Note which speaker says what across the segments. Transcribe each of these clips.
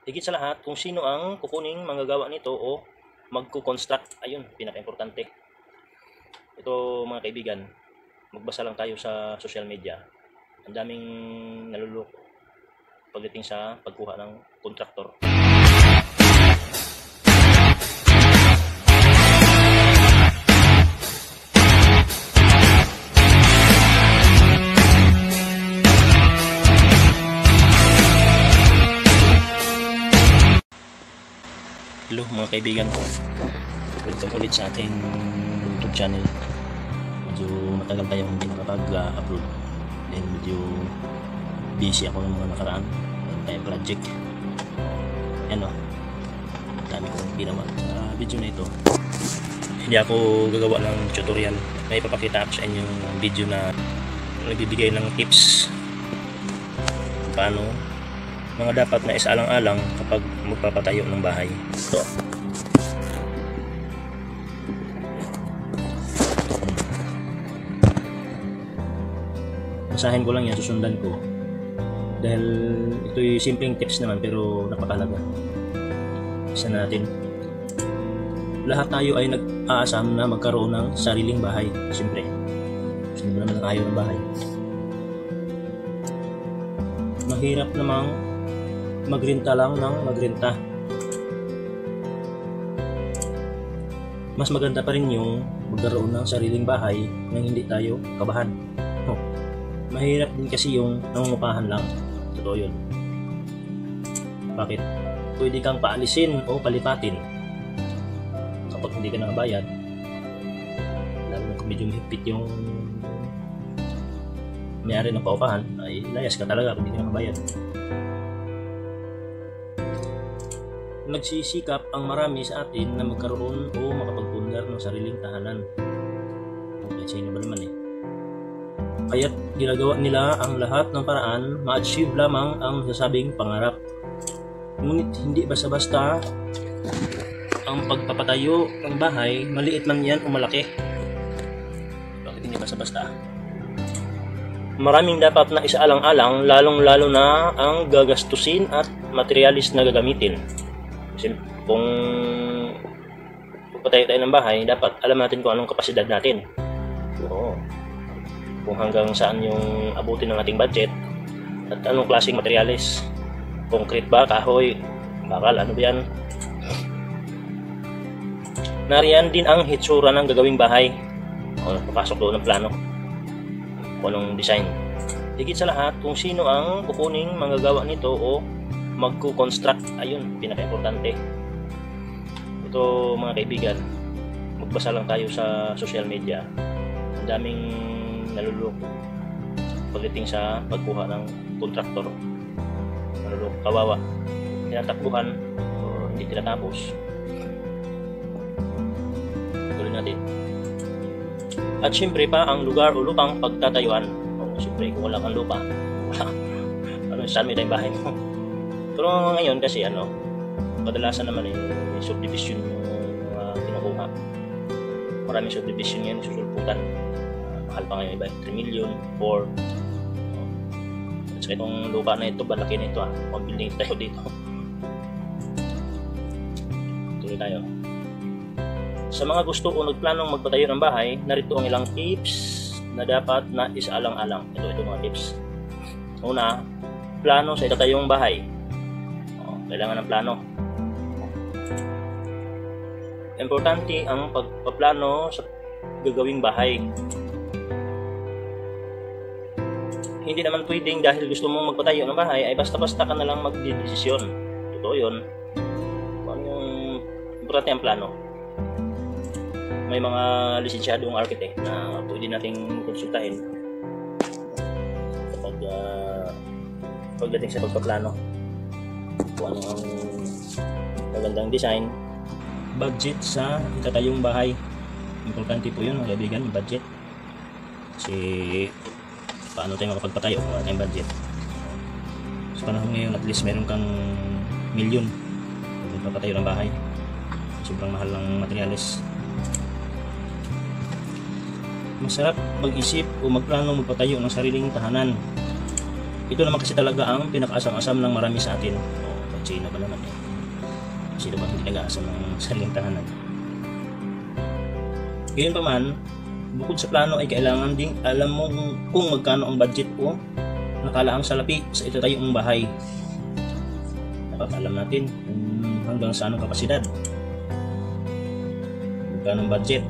Speaker 1: Higit sa lahat, kung sino ang kukuning manggagawa nito o magko-construct. Ayun, pinaka-importante. Ito mga kaibigan, magbasa lang tayo sa social media. Ang daming naluloko pagdating sa pagkuha ng kontraktor. Hello mga kaibigan ko, welcome ulit sa ating YouTube channel. Medyo matagal tayong hindi nakapag-upload dahil medyo busy ako ng mga nakaraan tayong project. Yan o, dami kong ginawa sa video na ito. Hindi ako gagawa ng tutorial, may ipapakita ako sa inyo yung video na nagbibigay ng tips kung paano mga dapat na isaalang-alang kapag magpapatayo ng bahay. Ito. Basahin ko lang yan, susundan ko. Dahil ito'y simpleng tips naman pero napakalaga. Isa natin. Lahat tayo ay nag-aasam na magkaroon ng sariling bahay. Siyempre. Sino ba naman ayaw ng bahay? Mahirap namang magrenta lang ng magrenta. Mas maganda pa rin yung magkaroon ng sariling bahay nang hindi tayo kabahan. Mahirap din kasi yung nangungupahan lang. Totoo yun. Bakit? Pwede kang paalisin o palipatin kapag hindi ka nakabayad. Lalo na kung medyo mahigpit yung may-ari ng paupahan, ay layas ka talaga kung hindi ka nakabayad. Nagsisikap ang marami sa atin na magkaroon o makapagpundar ng sariling tahanan. Okay, sino ba naman eh? Kaya't ginagawa nila ang lahat ng paraan ma-achieve lamang ang sasabing pangarap. Ngunit hindi basta-basta ang pagpapatayo ng bahay, maliit man yan o malaki. Bakit hindi basta-basta? Maraming dapat na isaalang-alang, lalong-lalo na ang gagastusin at materialis na gagamitin. Kasi kung patayo tayo ng bahay, dapat alam natin kung anong kapasidad natin. Oo. Kung hanggang saan yung abutin ng ating budget at anong klaseng materialis. Concrete ba, kahoy, bakal, ano ba yan? Nariyan din ang hitsura ng gagawing bahay. O, papasok doon ng plano. Kung anong design. Higit sa lahat, kung sino ang kukuning manggagawa nito o magko-construct. Ayun, pinaka-importante. Ito mga kaibigan, magbasa lang tayo sa social media. Ang daming naluloko pagdating sa pagkuha ng kontraktor. Naluloko, kawawa. Tinatakbuhan o hindi tinatapos. Tuloy natin. At syempre pa ang lugar o lupang pagtatayuan. O, syempre kung wala kang lupa, wala. Ano, saan may tayong bahay mo? Pero ngayon kasi kadalasan naman yung subdivision yung kinukuha. Maraming subdivision ngayon susulputan. Mahal pa ngayon iba, 3 million, 4. At saka itong lupa na ito, balaki na ito mag-building tayo dito. Tuloy tayo. Sa mga gusto o nagplanong magpatayo ng bahay, narito ang ilang tips na dapat na isaalang-alang. Ito mga tips. Una, plano sa itatayong bahay. Kailangan ng plano. Importante ang pagpaplano sa gagawing bahay. Hindi naman pwedeng dahil gusto mong magpatayo ng bahay ay basta-basta ka na lang magdedesisyon. Totoo yun. Kung yung importante ang plano. May mga lisensyadong architect na pwede nating konsultahin kapag pagdating sa pagpaplano. Kung ano ang magandang design. Budget sa itatayong bahay. Importante po yun mga kaibigan, yung budget. Kasi paano tayo makapagpatayo kung wala tayong budget. Sa panahon ngayon at least meron kang milyon kung magpapatayo ng bahay. Sobrang mahal ng materialis. Masarap mag-isip o magplano magpatayo ng sariling tahanan. Ito naman kasi talaga ang pinakaasam-asam ng marami sa atin. sino ba naman eh. Sino ba hindi nag-aasa ng sariling tahanan? Ngayon pa man, bukod sa plano ay kailangan ding alam mo kung magkano ang budget o nakalaang salapi sa itatayo mong bahay. Dapat alam natin kung hanggang saan ang kapasidad, magkano ang budget.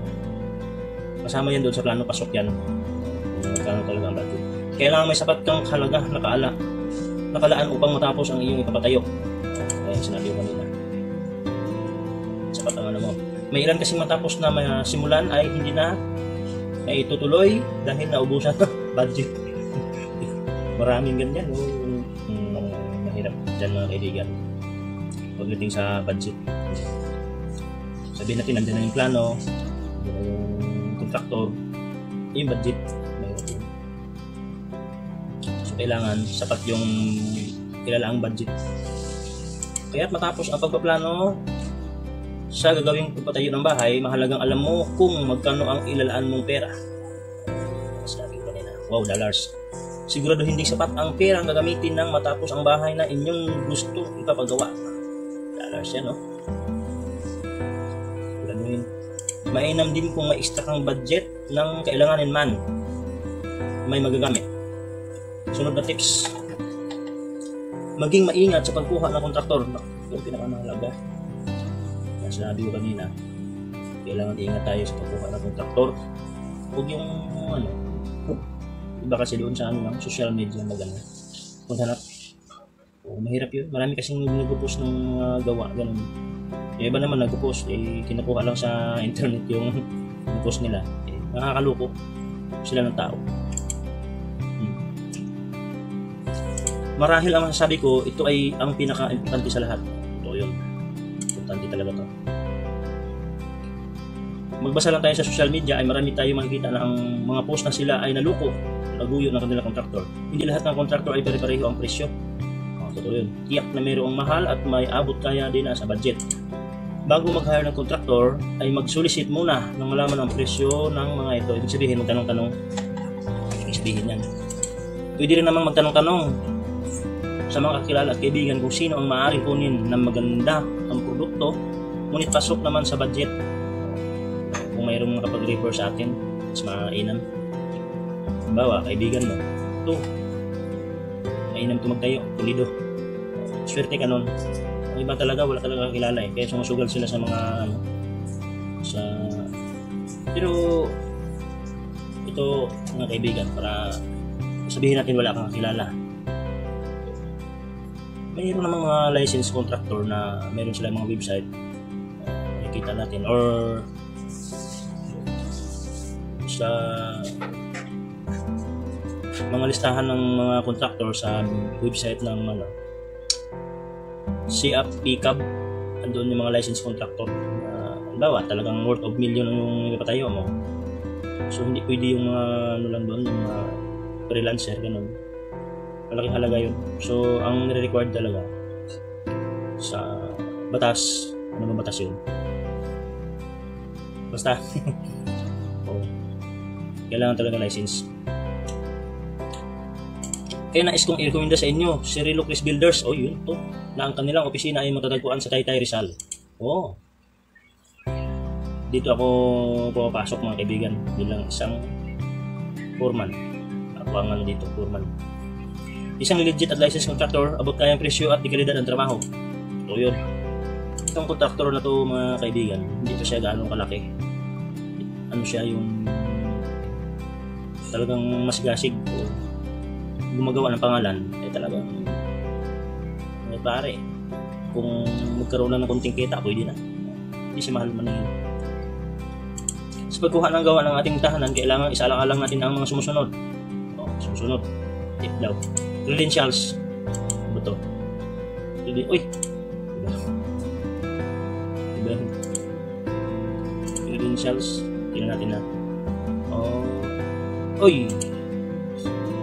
Speaker 1: Kasama yan doon sa plano, pasok yan kung magkano talaga ang budget. Kailangan may sapat kang halaga nakalaan upang matapos ang iyong ipapatayo. Kaya sinabi ko kanina, sapat ang ano mo. May ilan kasi matapos na simulan ay hindi na itutuloy dahil naubusan na budget. Maraming ganyan. Mahirap dyan mga kaibigan pagdating sa budget. Sabihin natin nandiyan na yung plano, yung contractor, yung budget. So kailangan sapat yung kilalaang budget. Kaya't matapos ang pagpaplano sa gagawing pagpatayo ng bahay, mahalagang alam mo kung magkano ang ilalaan mong pera. Sabi ko kanina, wow, dollars. Sigurado hindi sapat ang pera ang gagamitin ng matapos ang bahay na inyong gusto ipapagawa. Dollars yan, no? Ganun. Mainam din kung may extra kang budget ng kailanganin man may magagamit. Sunod na tips, maging maingat sa pagkuha ng kontraktor. Yung pinakamahalaga. Sinabi ko kanina, kailangan ingat tayo sa pagkuha ng kontraktor. Huwag yung iba kasi doon sa social media maganda. Kung hanap, mahirap yun. Marami kasing nag-post ng gawa, ganun. Yung iba naman nag-post, kinukuha lang sa internet yung post nila. Nakakaloko sila ng tao. Marahil ang masasabi ko, ito ay ang pinaka-importante sa lahat. Ito yun. Importante talaga to. Magbasa lang tayo sa social media ay marami tayo makikita na ang mga post na sila ay naluko, naguyo ng kanilang kontraktor. Hindi lahat ng kontraktor ay pare-pareho ang presyo. Totoo yun. Tiyak na mayroong mahal at may abot kaya din sa budget. Bago mag-hire ng kontraktor ay mag-solicit muna nang malaman ang presyo ng mga ito. Ibig sabihin, magtanong-tanong. Ibig sabihin yan. Pwede rin namang magtanong-tanong sa mga kakilala at kaibigan kung sino ang maaaring kunin na maganda ang produkto, ngunit pasok naman sa budget. Kung mayroong makapag-refer sa atin, mas mainam. Halimbawa, kaibigan mo, ito, mainam ito magtayo, pulido. Swerte ka nun. Ang iba talaga, wala talaga kakilala eh. Kaya sumusugal sila sa mga, pero, ito, mga kaibigan, para sabihin natin wala kang kakilala. Mayroon namang mga licensed contractor na mayroon sila mga website, nakikita natin, or sa mga listahan ng mga contractor sa website ng CAPCAB, andun yung mga licensed contractor. Halimbawa, talagang worth of million yung ipapatayo mo. So hindi pwede yung mga lang doon, yung mga freelancer, ganun. Malaking halaga yun. So ang nire-required talaga sa batas, ano ba batas yun? Basta kailangan talaga license. Kaya nais kong i-recommenda sa inyo si Relo Chris Builders. Yun to, na ang kanilang opisina ay matatagpuan sa Taytay, Rizal. Dito ako pumapasok mga kaibigan bilang isang foreman. Ako ang dito, foreman. Isang legit at licensed contractor, abot kayang presyo at dekalidad ang trabaho. Yun. Itong contractor na to mga kaibigan, hindi to siya gaano kalaki. Ano siya yung talagang masigasig o gumagawa ng pangalan ay talagang pare, kung magkaroon lang ng konting kita pwede na, hindi siya mahal man yun. Sa pagkuha ng gawa ng ating tahanan, kailangan isalang-alang natin ang mga sumusunod. Sumusunod tip daw, credentials. Ano to? Uy, diba? Credentials, tingnan natin na.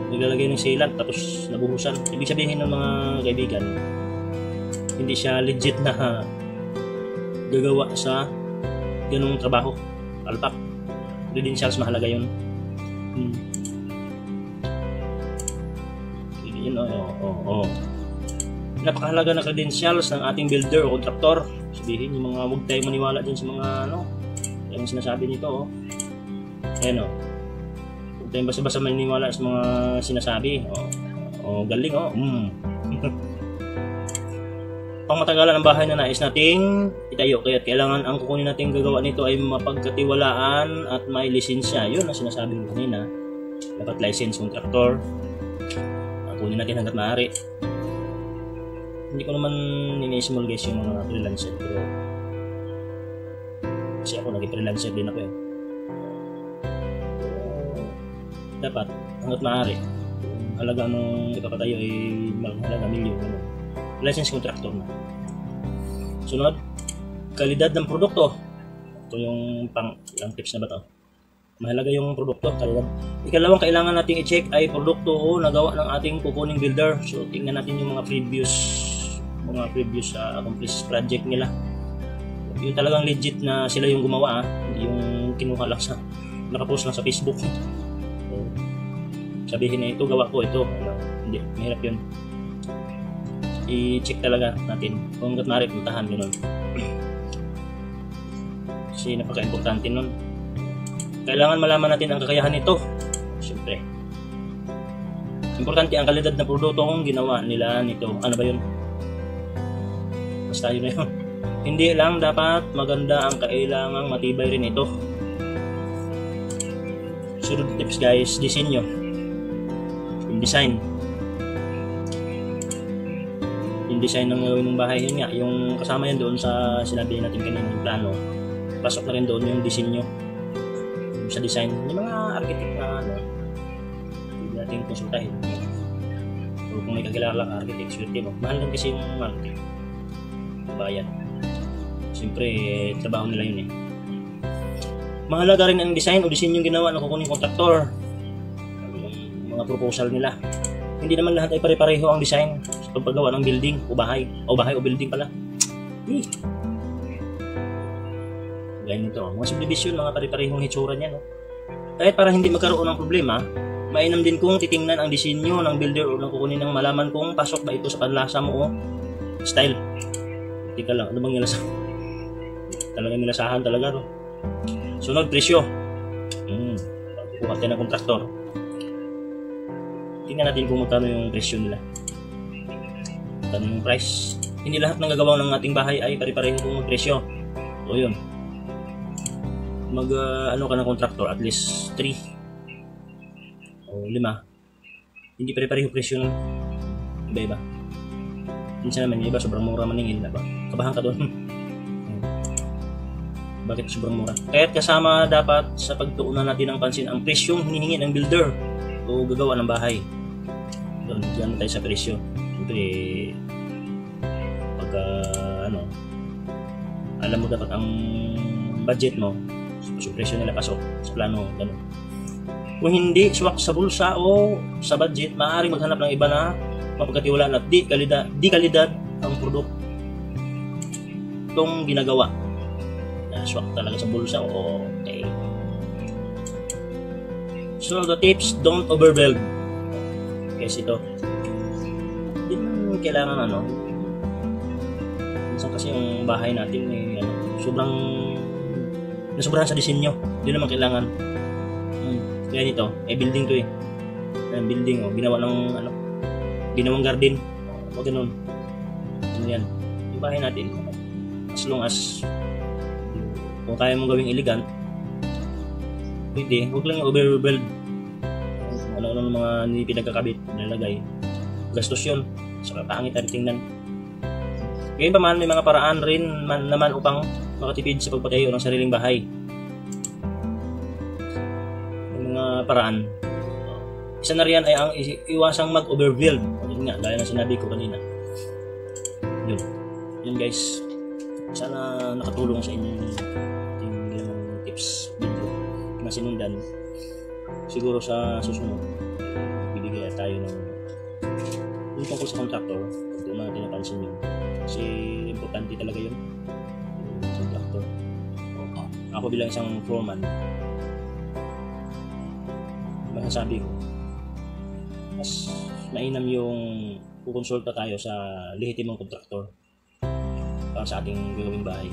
Speaker 1: Naglalagay ng sealant tapos nabuhusan. Ibig sabihin ng mga kaibigan, hindi siya legit na gagawa sa ganung trabaho. Palpak. Credentials, mahalaga yun. Yun, napakahalaga na credentials ng ating builder o contractor. Sabihin yung mga huwag tayo maniwala dyan sa mga yung sinasabi nito ayan huwag tayong basta-basta maniwala sa mga sinasabi galing pangmatagalan ng bahay na nais nating itayo, kaya kailangan ang kukunin nating gagawa nito ay mapagkatiwalaan at may lisensya. Yun ang sinasabi ko kanina, dapat license contractor kunin natin hanggat maaari. Hindi ko naman ini-small guys yung mga freelancer, pero kasi ako naging freelancer din ako dapat hanggat maaari halaga nung ipapatayo ay halaga milyon license contractor na. Sunod, kalidad ng produkto. Ito yung ilang tips na ba ito? Mahalaga yung produkto, kalidad. Ikalawang kailangan nating i-check ay produkto nagawa ng ating kukuning builder. So tingnan natin yung mga previous accomplished project nila. Yung talagang legit na sila yung gumawa hindi yung kinuha lang sa nakapost lang sa Facebook. So, sabihin na ito gawa ko ito. Hindi, mahirap yun. I-check talaga natin kung hanggat maaari puntahan yun. Kasi napaka-importante nun. Kailangan malaman natin ang kakayahan nito. Siyempre. Importante ang kalidad ng produkto kung ginawa nila nito. Ano ba yun? Basta yun na yun. Hindi lang dapat maganda ang kailangang matibay rin ito. Sunod tips guys, disenyo. Yung design. Yung design ng gawin ng bahay, yun nga. Yung kasama yan doon sa sinabi natin kanina yung plano. Pasok na rin doon yung disenyo. Sa design, yung mga architect na hindi natin konsultahin. O kung may kakilala ka architect, swerte mo. Mahal lang kasi yung architect. Bayan. Siyempre, trabaho nila yun Mahalaga rin ang design o disenyo yung ginawa ng kukuning kontraktor. Yung mga proposal nila. Hindi naman lahat ay pare-pareho ang design sa paggawa ng building o bahay. O bahay o building pala. Gaya nito, mga subdivision, mga pare-parehong hitsura niya Kahit para hindi magkaroon ng problema, mainam din kung titingnan ang disenyo ng builder o ng kukunin ng malaman kung pasok ba ito sa panlasa mo o style. Tika lang, ano bang nilasahan? Talagang nilasahan talaga Sunod, presyo. Kung natin ng kontraktor, tingnan natin kung magkano yung presyo nila. Magkano yung price. Hindi lahat ng gagawa ng ating bahay ay pare-pareho kung presyo. O yun. Ano ka ng contractor, at least 3 o 5. Hindi pare-pareho presyo ng iba-iba. Minsan naman yung iba sobrang mura maningil na ba? Kabahan ka doon. Bakit sobrang mura? Kaya't kasama dapat sa pagtuunan natin ng pansin ang presyong hinihingi ng builder o gagawa ng bahay. Doon, diyan tayo sa presyo. Siyempre, pagka alam mo dapat ang budget mo, so presyo nila pasok sa plano, ganun. Kung hindi swak sa bulsa o sa budget, maaaring maghanap ng iba na mapagkatiwalaan at di kalidad ang produkto itong ginagawa. Na swak talaga sa bulsa o okay. So the tips, don't overwhelm. Kasi ito, hindi naman kailangan minsan kasi yung bahay natin sobrang nasobrahan sa disenyo. Hindi naman kailangan. Kaya nito, building to building ginawa ng ginawang garden. O ganun. Yan. Yung bahay natin, as long as kung kaya mong gawing elegant, pwede. Huwag lang overbuild. Ano mga hindi pinagkakabit, nalagay. Gastos yun. Saka pangit ang tingnan. Ngayon pa man, may mga paraan rin naman upang makatipid sa pagpatayo ng sariling bahay. Yung mga paraan. Isa na riyan ay ang iwasang mag-overbuild. Yun nga, gaya na sinabi ko kanina. Yun guys. Sana nakatulong sa inyo yung tips video na sinundan. Siguro sa susunod, bibigyan tayo ng yung tungkol sa contractor. Doon natin napansin yun. Kasi importante talaga yun. Yung contractor. Ako bilang isang foreman, masasabi ko, mas mainam yung kukonsulta tayo sa lehitimong kontraktor para sa ating gagawing bahay.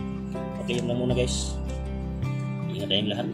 Speaker 1: Okay, yun lang muna guys. Ingat tayong lahat.